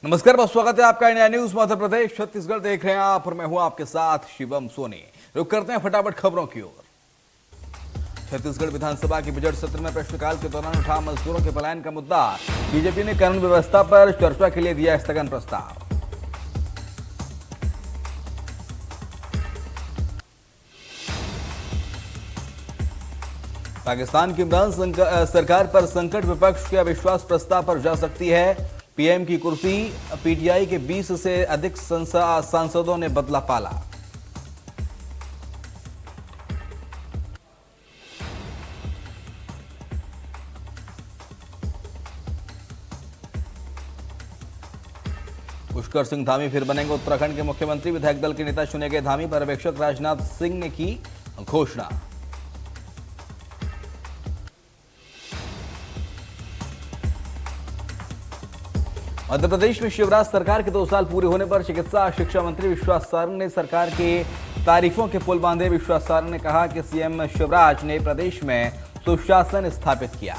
नमस्कार, बहुत स्वागत है आपका इंडिया न्यूज मध्य प्रदेश छत्तीसगढ़ देख रहे हैं आप और मैं हूं आपके साथ शिवम सोनी। रुक करते हैं फटाफट खबरों की ओर। छत्तीसगढ़ विधानसभा के बजट सत्र में प्रश्नकाल के दौरान उठा मजदूरों के पलायन का मुद्दा। बीजेपी ने कानून व्यवस्था पर चर्चा के लिए दिया स्थगन प्रस्ताव। पाकिस्तान की इमरान सरकार पर संकट विपक्ष के अविश्वास प्रस्ताव पर जा सकती है। पीएम की कुर्सी, पीटीआई के 20 से अधिक सांसदों ने बदला पाला। पुष्कर सिंह धामी फिर बनेंगे उत्तराखंड के मुख्यमंत्री। विधायक दल के नेता चुने गए धामी। पर्यवेक्षक राजनाथ सिंह ने की घोषणा। मध्य प्रदेश में शिवराज सरकार के 2 साल पूरे होने पर चिकित्सा शिक्षा मंत्री विश्वास सारंग ने सरकार के तारीफों के पुल बांधे। विश्वास सारंग ने कहा कि सीएम शिवराज ने प्रदेश में सुशासन स्थापित किया।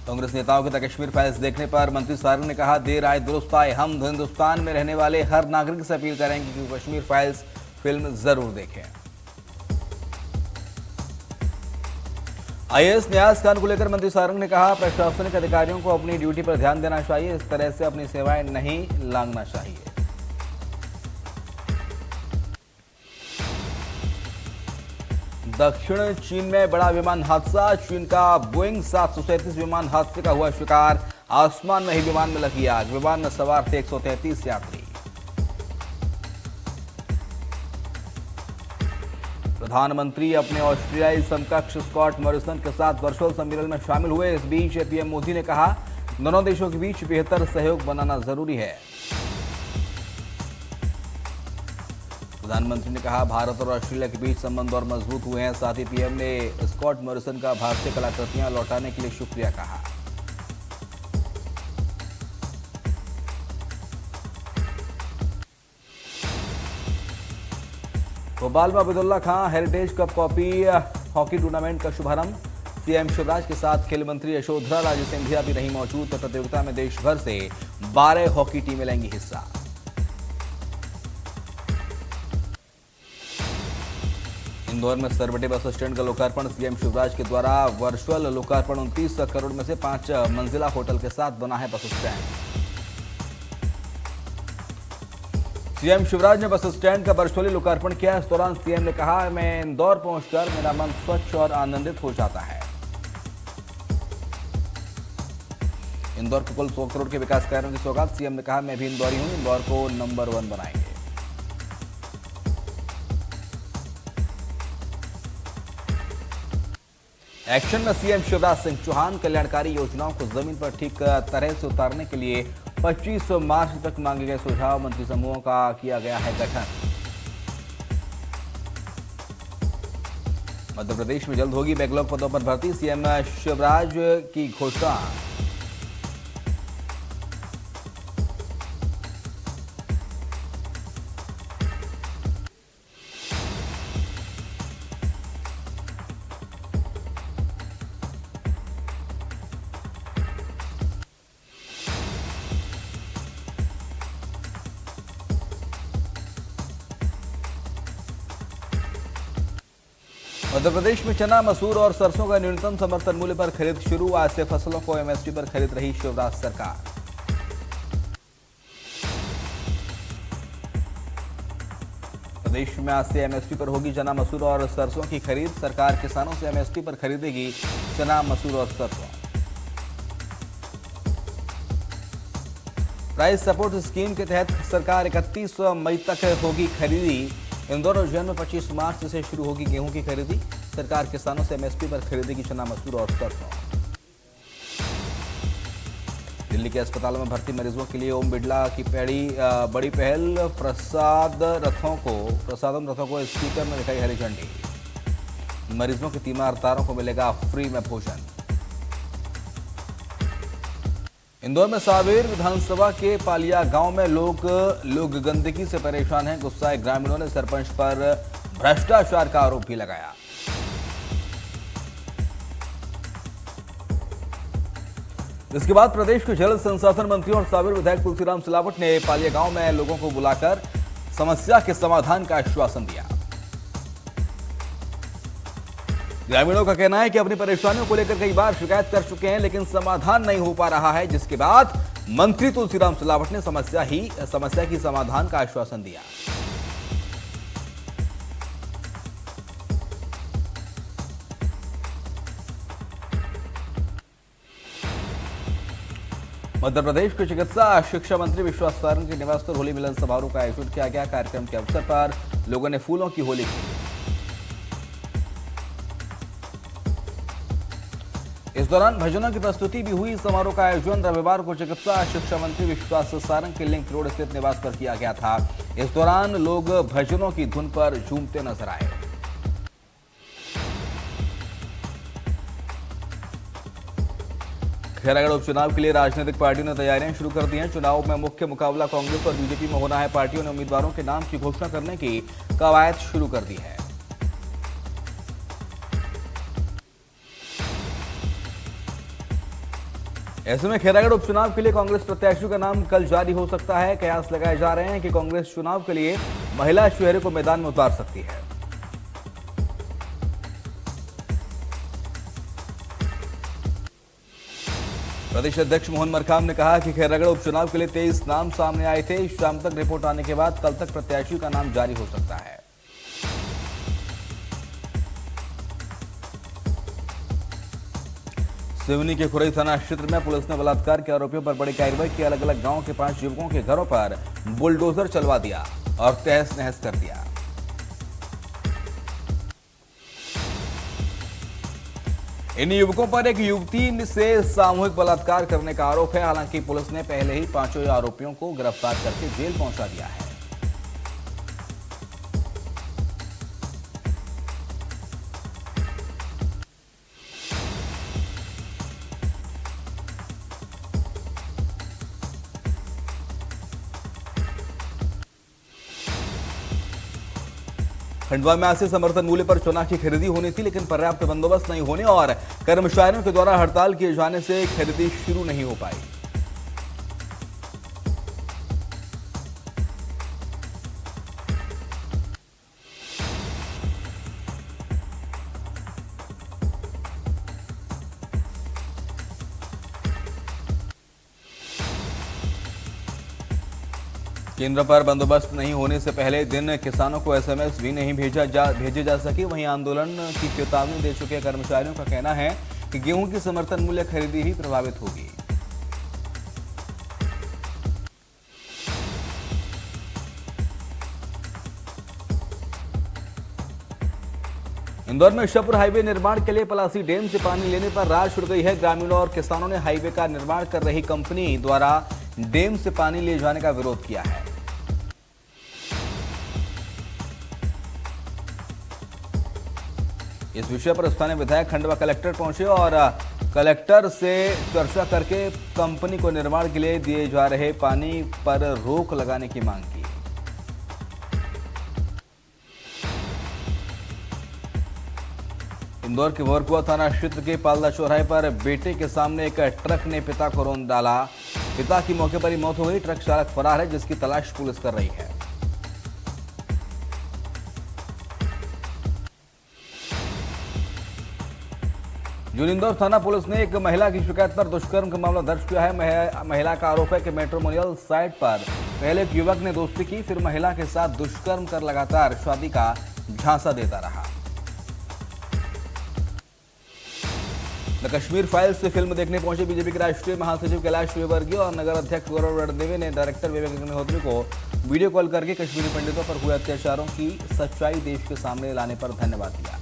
कांग्रेस नेताओं के कश्मीर फाइल्स देखने पर मंत्री सारंग ने कहा, देर आए दुरुस्त आए। हम हिंदुस्तान में रहने वाले हर नागरिक से अपील करेंगे कि कश्मीर फाइल्स फिल्म जरूर देखें। आईएएस न्यास कांड को लेकर मंत्री सारंग ने कहा, प्रशासनिक अधिकारियों को अपनी ड्यूटी पर ध्यान देना चाहिए। इस तरह से अपनी सेवाएं नहीं लांघना चाहिए। दक्षिण चीन में बड़ा विमान हादसा। चीन का बोइंग 737 विमान हादसे का हुआ शिकार। आसमान में ही विमान में लगी आग। विमान में सवार थे 133 यात्री। प्रधानमंत्री अपने ऑस्ट्रेलियाई समकक्ष स्कॉट मॉरिसन के साथ वर्चुअल सम्मेलन में शामिल हुए। इस बीच पीएम मोदी ने कहा, दोनों देशों के बीच बेहतर सहयोग बनाना जरूरी है। प्रधानमंत्री ने कहा, भारत और ऑस्ट्रेलिया के बीच संबंध और मजबूत हुए हैं। साथ ही पीएम ने स्कॉट मॉरिसन का भारतीय कलाकृतियां लौटाने के लिए शुक्रिया कहा। भोपाल में अब्दुल्ला खां हेरिटेज कप कॉपी हॉकी टूर्नामेंट का शुभारंभ। सीएम शिवराज के साथ खेल मंत्री यशोधरा राजे सिंधिया भी रही मौजूद। प्रतियोगिता में देश भर से 12 हॉकी टीमें लेंगी हिस्सा। इंदौर में सरवटे बस स्टैंड का लोकार्पण। सीएम शिवराज के द्वारा वर्चुअल लोकार्पण। 29 करोड़ में से 5 मंजिला होटल के साथ बना है बस स्टैंड। सीएम शिवराज ने बस स्टैंड का वर्चुअली लोकार्पण किया। इस दौरान सीएम ने कहा, मैं इंदौर पहुंचकर मेरा मन स्वच्छ और आनंदित हो जाता है। इंदौर को कुल 100 करोड़ के विकास कार्यों की सौगात। सीएम ने कहा, मैं भी इंदौरी हूं। इंदौर को नंबर 1 बनाएंगे। एक्शन में सीएम शिवराज सिंह चौहान। कल्याणकारी योजनाओं को जमीन पर ठीक तरह से उतारने के लिए 25 मार्च तक मांगे गए सुझाव। मंत्री समूहों का किया गया है गठन। मध्य प्रदेश में जल्द होगी बैकलॉग पदों पर भर्ती। सीएम शिवराज की घोषणा। मध्य प्रदेश में चना, मसूर और सरसों का न्यूनतम समर्थन मूल्य पर खरीद शुरू। आज से फसलों को एमएसपी पर खरीद रही शिवराज सरकार। प्रदेश में आज से एमएसपी पर होगी चना, मसूर और सरसों की खरीद। सरकार किसानों से एमएसपी पर खरीदेगी चना, मसूर और सरसों। प्राइस सपोर्ट स्कीम के तहत सरकार 31 मई तक होगी खरीदी। इंदौर और उज्जैन में 25 मार्च से शुरू होगी गेहूं की खरीदी। सरकार किसानों से एमएसपी पर खरीदेगी चना, मसूर और सरसों। दिल्ली के अस्पतालों में भर्ती मरीजों के लिए ओम बिड़ला की बड़ी पहल। प्रसादम रथों को स्पीकर में दिखाई हरी झंडी। मरीजों के तीमारदारों को मिलेगा फ्री में भोजन। इंदौर में सावेर विधानसभा के पालिया गांव में लोग गंदगी से परेशान हैं। गुस्साए ग्रामीणों ने सरपंच पर भ्रष्टाचार का आरोप भी लगाया। इसके बाद प्रदेश के जल संसाधन मंत्री और साबिर विधायक तुलसीराम सिलावट ने पालिया गांव में लोगों को बुलाकर समस्या के समाधान का आश्वासन दिया। ग्रामीणों का कहना है कि अपनी परेशानियों को लेकर कई बार शिकायत कर चुके हैं, लेकिन समाधान नहीं हो पा रहा है, जिसके बाद मंत्री तुलसीराम सिलावट ने समस्या की समाधान का आश्वासन दिया। मध्य प्रदेश के चिकित्सा शिक्षा मंत्री विश्वास सारंग के निवास पर होली मिलन समारोह का आयोजन किया गया। कार्यक्रम के अवसर पर लोगों ने फूलों की होली खेली। इस दौरान भजनों की प्रस्तुति भी हुई। समारोह का आयोजन रविवार को चिकित्सा शिक्षा मंत्री विश्वास सारंग के लिंक रोड स्थित निवास पर किया गया था। इस दौरान लोग भजनों की धुन पर झूमते नजर आए। खैरागढ़ उपचुनाव के लिए राजनीतिक पार्टियों ने तैयारियां शुरू कर दी हैं। चुनाव में मुख्य मुकाबला कांग्रेस और बीजेपी में होना है। पार्टियों ने उम्मीदवारों के नाम की घोषणा करने की कवायद शुरू कर दी है। ऐसे में खैरागढ़ उपचुनाव के लिए कांग्रेस प्रत्याशियों का नाम कल जारी हो सकता है। कयास लगाए जा रहे हैं कि कांग्रेस चुनाव के लिए महिला चेहरे को मैदान में उतार सकती है। प्रदेश अध्यक्ष मोहन मरकाम ने कहा कि खैरागढ़ उपचुनाव के लिए 23 नाम सामने आए थे। शाम तक रिपोर्ट आने के बाद कल तक प्रत्याशियों का नाम जारी हो सकता है। सिवनी के खुरई थाना क्षेत्र में पुलिस ने बलात्कार के आरोपियों पर बड़ी कार्रवाई की। अलग अलग गांव के 5 युवकों के घरों पर बुलडोजर चलवा दिया और तहस नहस कर दिया। इन युवकों पर एक युवती से सामूहिक बलात्कार करने का आरोप है। हालांकि पुलिस ने पहले ही 5 आरोपियों को गिरफ्तार करके जेल पहुंचा दिया है। खंडवा में आज से समर्थन मूल्य पर चना की खरीदी होनी थी, लेकिन पर्याप्त बंदोबस्त नहीं होने और कर्मचारियों के द्वारा हड़ताल किए जाने से खरीदी शुरू नहीं हो पाई। केंद्र पर बंदोबस्त नहीं होने से पहले दिन किसानों को एसएमएस भी नहीं भेजे जा सके। वहीं आंदोलन की चेतावनी दे चुके कर्मचारियों का कहना है कि गेहूं की समर्थन मूल्य खरीदी ही प्रभावित होगी। इंदौर में शाहपुर हाईवे निर्माण के लिए पलासी डैम से पानी लेने पर रार छिड़ गई है। ग्रामीणों और किसानों ने हाईवे का निर्माण कर रही कंपनी द्वारा डैम से पानी ले जाने का विरोध किया है। इस विषय पर स्थानीय विधायक खंडवा कलेक्टर पहुंचे और कलेक्टर से चर्चा करके कंपनी को निर्माण के लिए दिए जा रहे पानी पर रोक लगाने की मांग की। इंदौर के वरकुआ थाना क्षेत्र के पालदा चौराहे पर बेटे के सामने एक ट्रक ने पिता को रौंद डाला। पिता की मौके पर ही मौत हो गई। ट्रक चालक फरार है, जिसकी तलाश पुलिस कर रही है। जूनिंदौर थाना पुलिस ने एक महिला की शिकायत पर दुष्कर्म का मामला दर्ज किया है। महिला का आरोप है कि मैट्रिमोनियल साइट पर पहले एक युवक ने दोस्ती की, फिर महिला के साथ दुष्कर्म कर लगातार शादी का झांसा देता रहा। द कश्मीर फाइल्स से फिल्म देखने पहुंचे बीजेपी के राष्ट्रीय महासचिव कैलाश विजयवर्गीय और नगर अध्यक्ष गौरव रणदेवे ने डायरेक्टर विवेक अग्निहोत्री को वीडियो कॉल करके कश्मीरी पंडितों पर हुए अत्याचारों की सच्चाई देश के सामने लाने पर धन्यवाद दिया।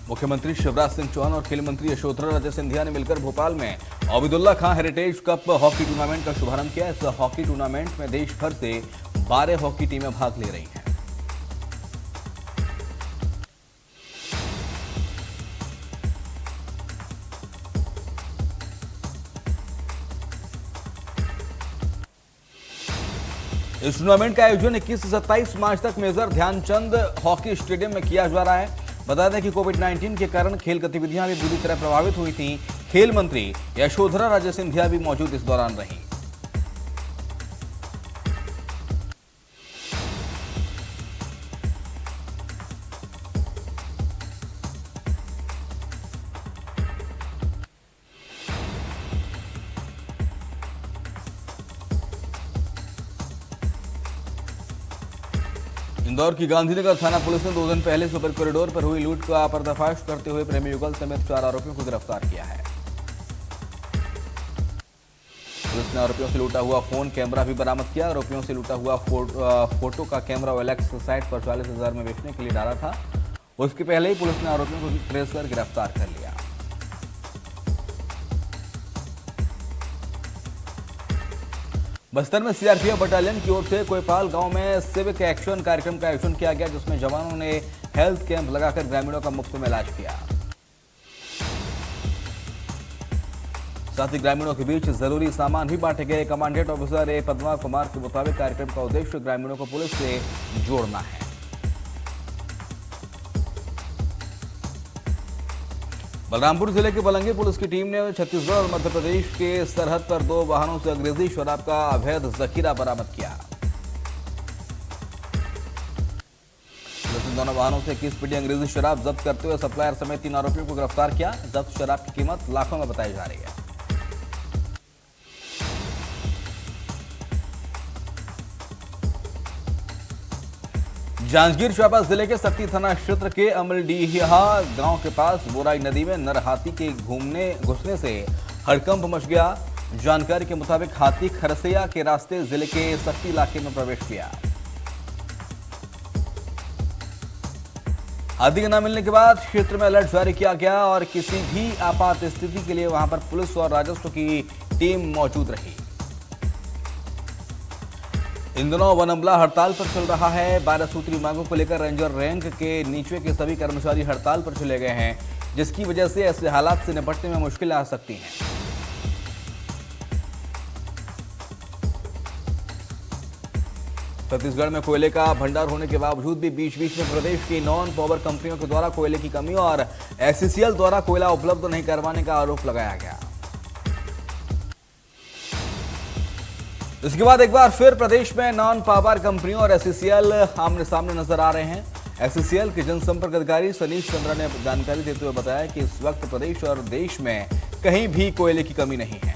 मुख्यमंत्री शिवराज सिंह चौहान और खेल मंत्री यशोधरा राजे सिंधिया ने मिलकर भोपाल में आबिदुल्ला खां हेरिटेज कप हॉकी टूर्नामेंट का शुभारंभ किया। इस हॉकी टूर्नामेंट में देश भर से 12 हॉकी टीमें भाग ले रही हैं। इस टूर्नामेंट का आयोजन 21 से 27 मार्च तक मेजर ध्यानचंद हॉकी स्टेडियम में किया जा रहा है। बता दें कि कोविड-19 के कारण खेल गतिविधियां भी बुरी तरह प्रभावित हुई थीं। खेल मंत्री यशोधरा राजे सिंधिया भी मौजूद इस दौरान रहीं। इंदौर की गांधीनगर थाना पुलिस ने 2 दिन पहले सुपर कॉरिडोर पर हुई लूट का पर्दाफाश करते हुए प्रेमी युगल समेत 4 आरोपियों को गिरफ्तार किया है। पुलिस ने आरोपियों से लूटा हुआ फोन कैमरा भी बरामद किया। आरोपियों से लूटा हुआ फोटो का कैमरा OLX साइट पर 40,000 में बेचने के लिए डाला था। उसके पहले ही पुलिस ने आरोपियों को ट्रेस कर गिरफ्तार कर लिया। बस्तर में सीआरपीएफ बटालियन की ओर से कोयपाल गांव में सिविक एक्शन कार्यक्रम का आयोजन किया गया, जिसमें जवानों ने हेल्थ कैंप लगाकर ग्रामीणों का मुफ्त में इलाज किया। साथ ही ग्रामीणों के बीच जरूरी सामान भी बांटे गए। कमांडेंट ऑफिसर ए पद्मा कुमार के मुताबिक कार्यक्रम का उद्देश्य ग्रामीणों को पुलिस से जोड़ना है। बलरामपुर जिले के बलंगी पुलिस की टीम ने छत्तीसगढ़ और मध्य प्रदेश के सरहद पर 2 वाहनों से अंग्रेजी शराब का अवैध जखीरा बरामद किया। पुलिस ने दोनों वाहनों से 21 पेटी अंग्रेजी शराब जब्त करते हुए सप्लायर समेत 3 आरोपियों को गिरफ्तार किया। जब्त शराब की कीमत लाखों में बताई जा रही है। जांजगीर चांपा जिले के सक्ती थाना क्षेत्र के अमलडीहा गांव के पास बोराई नदी में नर हाथी के घुसने से हड़कंप मच गया। जानकारी के मुताबिक हाथी खरसिया के रास्ते जिले के सक्ती इलाके में प्रवेश किया। हाथी के न मिलने के बाद क्षेत्र में अलर्ट जारी किया गया और किसी भी आपात स्थिति के लिए वहां पर पुलिस और राजस्व की टीम मौजूद रही। इन दिनों वन अमला हड़ताल पर चल रहा है। 12 सूत्री मांगों को लेकर रेंजर रैंक के नीचे के सभी कर्मचारी हड़ताल पर चले गए हैं, जिसकी वजह से ऐसे हालात से निपटने में मुश्किलें आ सकती हैं। छत्तीसगढ़ में कोयले का भंडार होने के बावजूद भी बीच बीच में प्रदेश की नॉन पावर कंपनियों के द्वारा कोयले की कमी और SCCL द्वारा कोयला उपलब्ध नहीं करवाने का आरोप लगाया गया। इसके बाद एक बार फिर प्रदेश में नॉन पावर कंपनियों और SCCL आमने सामने नजर आ रहे हैं। SCCL के जनसंपर्क अधिकारी सनीश चंद्रा ने जानकारी देते हुए बताया कि इस वक्त प्रदेश और देश में कहीं भी कोयले की कमी नहीं है।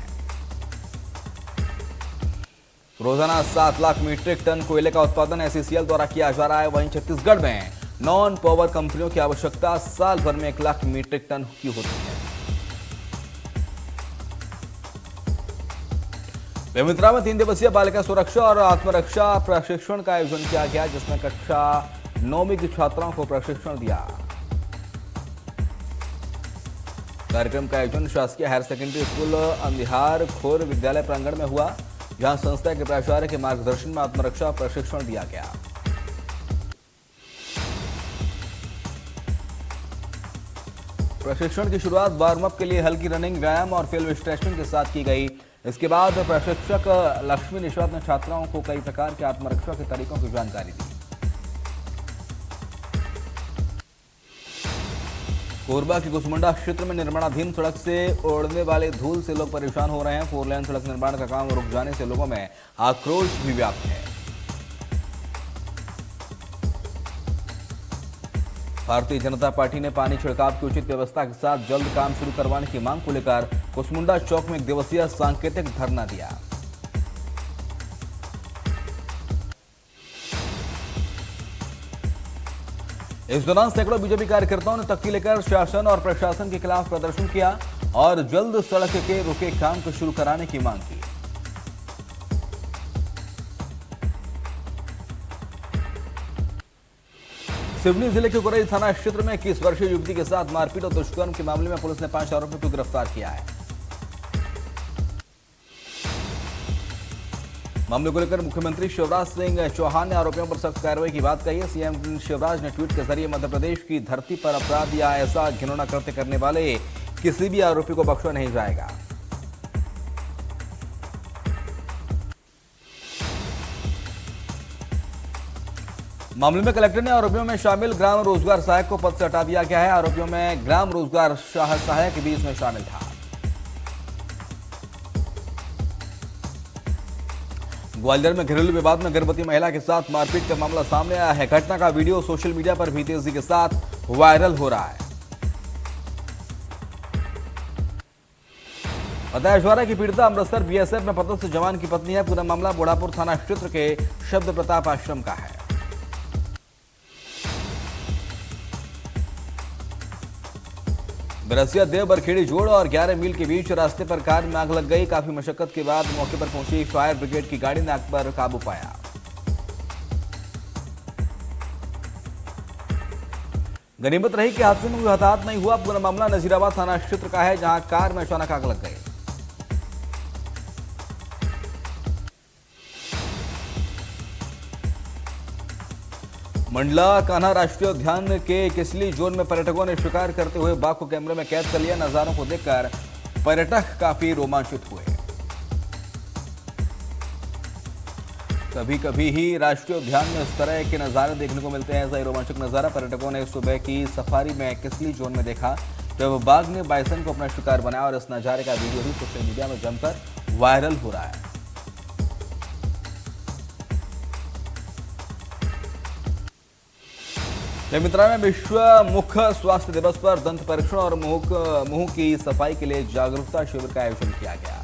रोजाना 7 लाख मीट्रिक टन कोयले का उत्पादन SCCL द्वारा किया जा रहा है। वहीं छत्तीसगढ़ में नॉन पावर कंपनियों की आवश्यकता साल भर में 1 लाख मीट्रिक टन की होती है। बेमित्रा में 3 दिवसीय बालिका सुरक्षा और आत्मरक्षा प्रशिक्षण का आयोजन किया गया, जिसमें कक्षा 9वीं की छात्राओं को प्रशिक्षण दिया। कार्यक्रम का आयोजन शासकीय हायर सेकेंडरी स्कूल अंधिहार खोर विद्यालय प्रांगण में हुआ, जहां संस्था के प्राचार्य के मार्गदर्शन में आत्मरक्षा प्रशिक्षण दिया गया। प्रशिक्षण की शुरुआत वार्म अप के लिए हल्की रनिंग, व्यायाम और फील्ड स्ट्रेचिंग के साथ की गई। इसके बाद प्रशिक्षक लक्ष्मी निषाद ने छात्राओं को कई प्रकार के आत्मरक्षा के तरीकों की जानकारी दी। कोरबा के कुसमुंडा क्षेत्र में निर्माणाधीन सड़क से उड़ने वाले धूल से लोग परेशान हो रहे हैं। 4 लेन सड़क निर्माण का काम रुक जाने से लोगों में आक्रोश भी व्याप्त है। भारतीय जनता पार्टी ने पानी छिड़काव की उचित व्यवस्था के साथ जल्द काम शुरू करवाने की मांग को लेकर कुसमुंडा चौक में 1 दिवसीय सांकेतिक धरना दिया। इस दौरान सैकड़ों बीजेपी कार्यकर्ताओं ने तख्ती लेकर शासन और प्रशासन के खिलाफ प्रदर्शन किया और जल्द सड़क के रुके काम को शुरू कराने की मांग की। सिवनी जिले के कोरई थाना क्षेत्र में 21 वर्षीय युवती के साथ मारपीट और दुष्कर्म के मामले में पुलिस ने 5 आरोपियों को गिरफ्तार किया है। मामले को लेकर मुख्यमंत्री शिवराज सिंह चौहान ने आरोपियों पर सख्त कार्रवाई की बात कही है। सीएम शिवराज ने ट्वीट के जरिए मध्य प्रदेश की धरती पर अपराध या ऐसा घिनौना कृत्य करने वाले किसी भी आरोपी को बख्शा नहीं जाएगा। मामले में कलेक्टर ने आरोपियों में शामिल ग्राम रोजगार सहायक को पद से हटा दिया गया है। आरोपियों में ग्राम रोजगार सहायक भी इसमें शामिल था। ग्वालियर में घरेलू विवाद में गर्भवती महिला के साथ मारपीट का मामला सामने आया है। घटना का वीडियो सोशल मीडिया पर भी तेजी के साथ वायरल हो रहा है। बताया जा रहा है कि पीड़िता अमृतसर बीएसएफ में पदस्थ जवान की पत्नी है। पूरा मामला बोड़ापुर थाना क्षेत्र के शब्द प्रताप आश्रम का है। बरसिया देव बरखेड़ी जोड़ और 11 मील के बीच रास्ते पर कार में आग लग गई। काफी मशक्कत के बाद मौके पर पहुंची फायर ब्रिगेड की गाड़ी ने आग पर काबू पाया। गनीमत रही कि हादसे में कोई हताहत नहीं हुआ। पूरा मामला नजीराबाद थाना क्षेत्र का है, जहां कार में अचानक आग लग गई। मंडला कान्हा राष्ट्रीय उद्यान के किसली जोन में पर्यटकों ने शिकार करते हुए बाघ को कैमरे में कैद कर लिया। नजारों को देखकर पर्यटक काफी रोमांचित हुए। कभी कभी ही राष्ट्रीय उद्यान में इस तरह के नजारे देखने को मिलते हैं। ऐसा ही रोमांचक नजारा पर्यटकों ने सुबह की सफारी में किसली जोन में देखा, जब बाघ ने बाइसन को अपना शिकार बनाया और इस नजारे का वीडियो भी सोशल मीडिया में जमकर वायरल हो रहा है। बेमित्रा में विश्व मुख स्वास्थ्य दिवस पर दंत परीक्षण और मुंह की सफाई के लिए जागरूकता शिविर का आयोजन किया गया।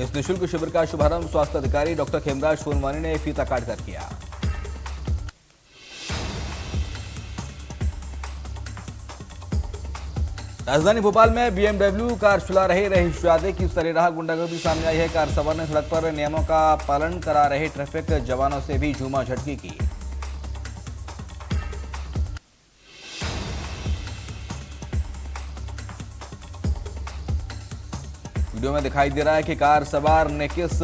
इस निःशुल्क शिविर का शुभारंभ स्वास्थ्य अधिकारी डॉक्टर खेमराज सोनवानी ने फीता काटकर किया। राजधानी भोपाल में बीएमडब्ल्यू कार चला रहे रहीश यादव की सरेराह गुंडागर्दी सामने आई है। कार सवार ने सड़क पर नियमों का पालन करा रहे ट्रैफिक जवानों से भी झूमा झटकी की। वीडियो में दिखाई दे रहा है कि कार सवार ने किस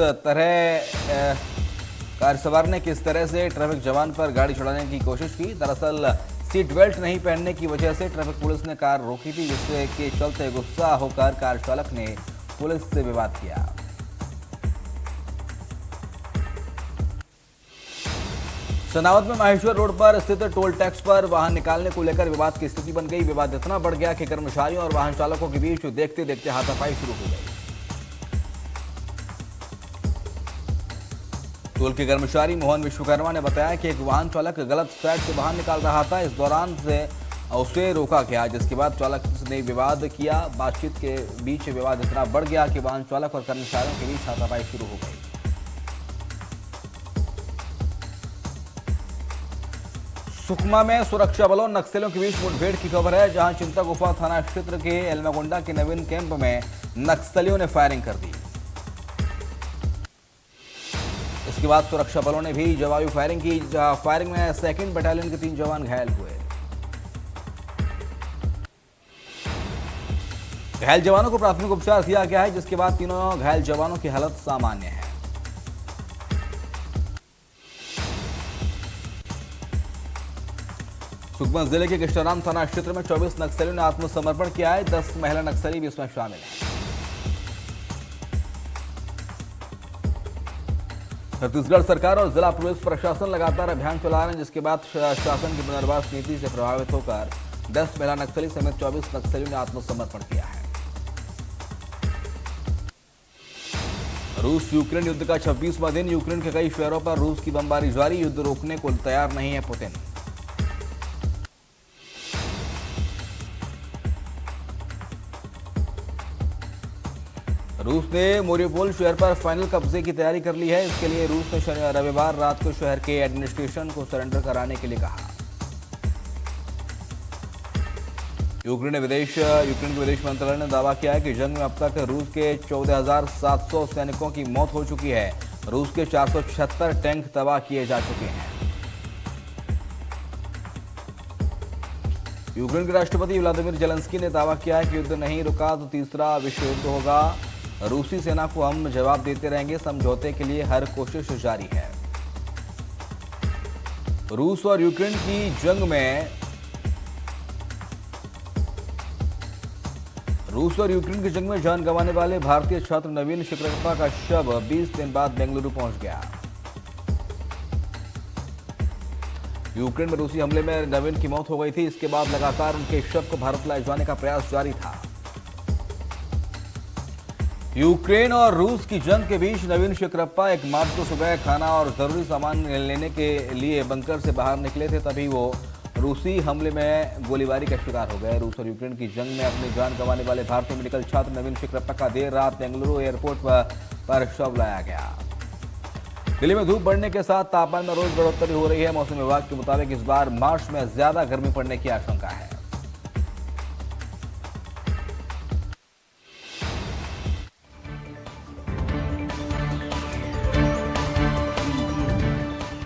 तरह से ट्रैफिक जवान पर गाड़ी चढ़ाने की कोशिश की। दरअसल सीट बेल्ट नहीं पहनने की वजह से ट्रैफिक पुलिस ने कार रोकी थी, जिससे के चलते गुस्सा होकर कार चालक ने पुलिस से विवाद किया। सनावत में माहेश्वर रोड पर स्थित टोल टैक्स पर वाहन निकालने को लेकर विवाद की स्थिति बन गई। विवाद इतना बढ़ गया कि कर्मचारियों और वाहन चालकों के बीच देखते देखते हाथापाई शुरू हो गई। टोल के कर्मचारी मोहन विश्वकर्मा ने बताया कि एक वाहन चालक गलत साइड से वाहन निकाल रहा था। इस दौरान से उसे रोका गया, जिसके बाद चालक ने विवाद किया। बातचीत के बीच विवाद इतना बढ़ गया कि वाहन चालक और कर्मचारियों के बीच हाथापाई शुरू हो गई। सुकमा में सुरक्षा बलों नक्सलियों के बीच मुठभेड़ की खबर है, जहां चिंता गुफा थाना क्षेत्र के एलमागोंडा के नवीन कैंप में नक्सलियों ने फायरिंग कर दी। इसके बाद सुरक्षा बलों ने भी जवाबी फायरिंग की। फायरिंग में 2nd बटालियन के 3 जवान घायल हुए। घायल जवानों को प्राथमिक उपचार दिया गया है, जिसके बाद तीनों घायल जवानों की हालत सामान्य है। सुकमा जिले के किश्तराम थाना क्षेत्र में 24 नक्सलियों ने आत्मसमर्पण किया है। 10 महिला नक्सली भी इसमें शामिल हैं। छत्तीसगढ़ सरकार और जिला पुलिस प्रशासन लगातार अभियान चला रहे हैं, जिसके बाद शासन की पुनर्वास नीति से प्रभावित होकर 10 महिला नक्सली समेत 24 नक्सलियों ने आत्मसमर्पण किया है। रूस यूक्रेन युद्ध का 26वां दिन। यूक्रेन के कई शहरों पर रूस की बमबारी जारी। युद्ध रोकने को तैयार नहीं है पुतिन। रूस ने मोरियोपोल शहर पर फाइनल कब्जे की तैयारी कर ली है। इसके लिए रूस ने रविवार रात को शहर के एडमिनिस्ट्रेशन को सरेंडर कराने के लिए कहा। यूक्रेन के विदेश मंत्रालय ने दावा किया है कि जंग में अब तक रूस के 14,700 सैनिकों की मौत हो चुकी है। रूस के 476 टैंक तबाह किए जा चुके हैं। यूक्रेन के राष्ट्रपति व्लादिमीर जेलेंस्की ने दावा किया है कि युद्ध नहीं रुका तो तीसरा विश्व युद्ध होगा। रूसी सेना को हम जवाब देते रहेंगे। समझौते के लिए हर कोशिश जारी है। रूस और यूक्रेन की जंग में जान गंवाने वाले भारतीय छात्र नवीन शिकरप्पा का शव 20 दिन बाद बेंगलुरु पहुंच गया। यूक्रेन में रूसी हमले में नवीन की मौत हो गई थी। इसके बाद लगातार उनके शव को भारत लाए जाने का प्रयास जारी था। यूक्रेन और रूस की जंग के बीच नवीन शिकरप्पा 1 मार्च को सुबह खाना और जरूरी सामान लेने के लिए बंकर से बाहर निकले थे, तभी वो रूसी हमले में गोलीबारी का शिकार हो गए। रूस और यूक्रेन की जंग में अपनी जान गंवाने वाले भारतीय मेडिकल छात्र नवीन शिकरप्पा का देर रात बेंगलुरु एयरपोर्ट पर शव लाया गया। दिल्ली में धूप बढ़ने के साथ तापमान में रोज बढ़ोतरी हो रही है। मौसम विभाग के मुताबिक इस बार मार्च में ज्यादा गर्मी पड़ने की आशंका है।